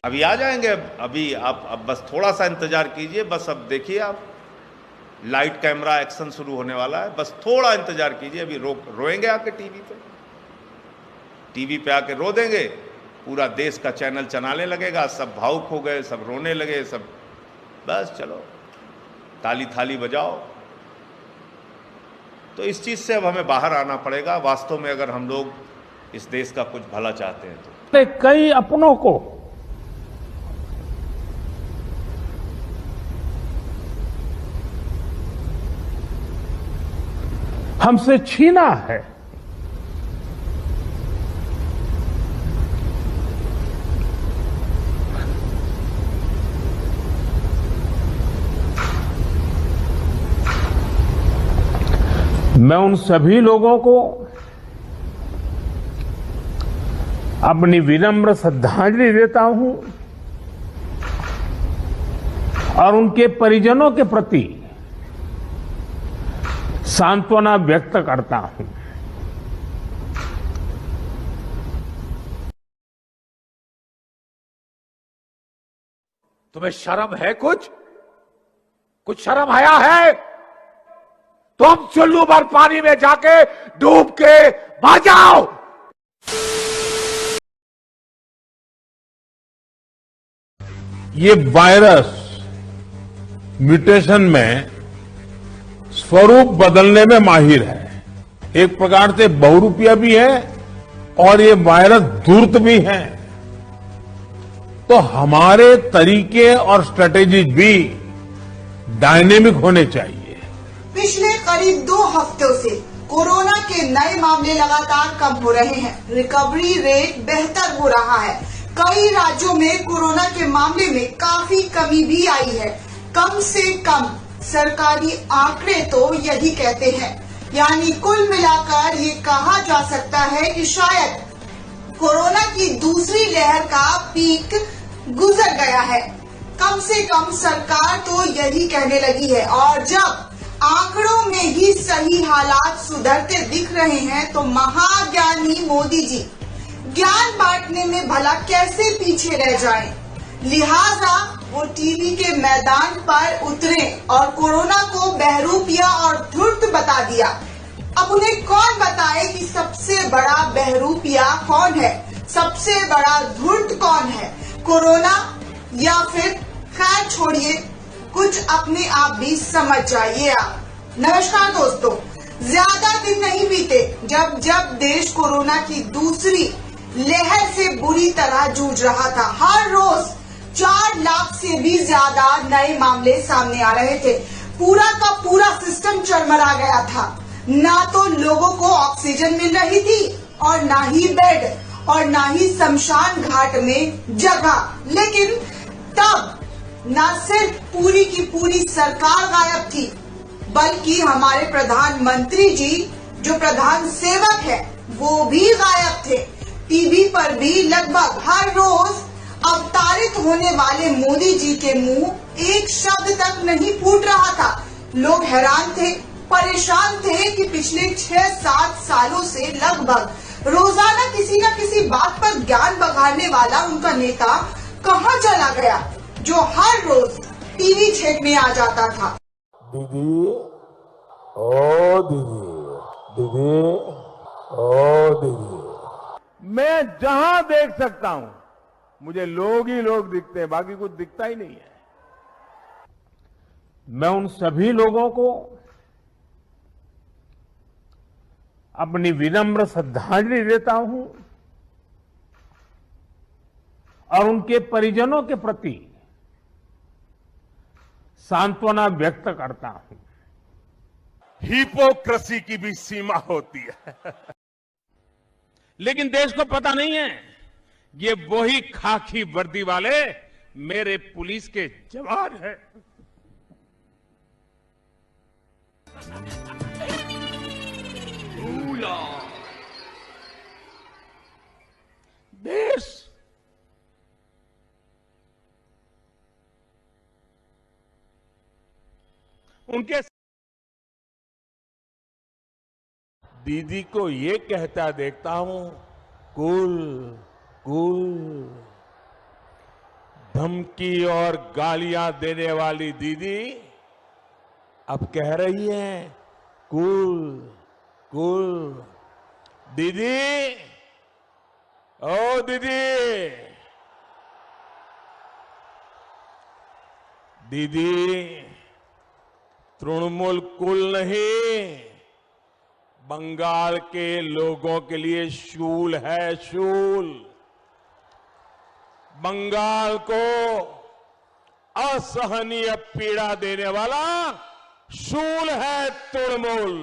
अभी आ जाएंगे। अभी आप अब बस थोड़ा सा इंतजार कीजिए। बस अब देखिए, आप लाइट कैमरा एक्शन शुरू होने वाला है। बस थोड़ा इंतजार कीजिए। अभी रोएंगे आके टीवी पे आके रो देंगे। पूरा देश का चैनल चलाने लगेगा, सब भावुक हो गए, सब रोने लगे, सब। बस चलो, ताली थाली बजाओ। तो इस चीज से अब हमें बाहर आना पड़ेगा वास्तव में, अगर हम लोग इस देश का कुछ भला चाहते हैं तो। कई अपनों को हमसे छीना है। मैं उन सभी लोगों को अपनी विनम्र श्रद्धांजलि देता हूं और उनके परिजनों के प्रति सांत्वना व्यक्त करता हूं। तुम्हें शर्म है? कुछ शर्म आया है? तुम चुल्लू भर पानी में जाके डूब के मर जाओ। ये वायरस म्यूटेशन में स्वरूप बदलने में माहिर है। एक प्रकार से बहुरूपिया भी है और ये वायरस धूर्त भी है। तो हमारे तरीके और स्ट्रेटेजीज भी डायनेमिक होने चाहिए। पिछले करीब 2 हफ्तों से कोरोना के नए मामले लगातार कम हो रहे हैं। रिकवरी रेट बेहतर हो रहा है। कई राज्यों में कोरोना के मामले में काफी कमी भी आई है। कम से कम सरकारी आंकड़े तो यही कहते हैं। यानी कुल मिलाकर ये कहा जा सकता है कि शायद कोरोना की दूसरी लहर का पीक गुजर गया है। कम से कम सरकार तो यही कहने लगी है। और जब आंकड़ों में ही सही हालात सुधरते दिख रहे हैं तो महाज्ञानी मोदी जी ज्ञान बांटने में भला कैसे पीछे रह जाएं? लिहाजा वो टीवी के मैदान पर उतरे और कोरोना को बहरूपिया और धूर्त बता दिया। अब उन्हें कौन बताए कि सबसे बड़ा बहरूपिया कौन है, सबसे बड़ा धूर्त कौन है, कोरोना या फिर? खैर छोड़िए, कुछ अपने आप भी समझ जाइए आप। नमस्कार दोस्तों, ज्यादा दिन नहीं बीते जब देश कोरोना की दूसरी लहर से बुरी तरह जूझ रहा था। हर रोज 4 लाख से भी ज्यादा नए मामले सामने आ रहे थे। पूरा का पूरा सिस्टम चरमरा गया था। ना तो लोगों को ऑक्सीजन मिल रही थी और ना ही बेड और ना ही शमशान घाट में जगह। लेकिन तब न सिर्फ पूरी की पूरी सरकार गायब थी, बल्कि हमारे प्रधानमंत्री जी जो प्रधान सेवक है वो भी गायब थे। टीवी पर भी लगभग हर रोज अवतारित होने वाले मोदी जी के मुंह एक शब्द तक नहीं फूट रहा था। लोग हैरान थे, परेशान थे कि पिछले 6-7 सालों से लगभग रोजाना किसी न किसी बात पर ज्ञान बघाड़ने वाला उनका नेता कहाँ चला गया, जो हर रोज टीवी छेड़ने आ जाता था। दीदी, ओ दीदी, ओ दीदी। मैं जहां देख सकता हूं मुझे लोग ही लोग दिखते हैं, बाकी कुछ दिखता ही नहीं है। मैं उन सभी लोगों को अपनी विनम्र श्रद्धांजलि देता हूं और उनके परिजनों के प्रति सांत्वना व्यक्त करता हूं। हिपोक्रेसी की भी सीमा होती है। लेकिन देश को पता नहीं है, ये वही खाकी वर्दी वाले मेरे पुलिस के जवान हैं। देश उनके दीदी को ये कहता देखता हूं, कूल कूल। धमकी और गालियां देने वाली दीदी अब कह रही है कूल कूल। दीदी, ओ दीदी, दीदी, तृणमूल कूल नहीं, बंगाल के लोगों के लिए शूल है, शूल। बंगाल को असहनीय पीड़ा देने वाला शूल है तृणमूल।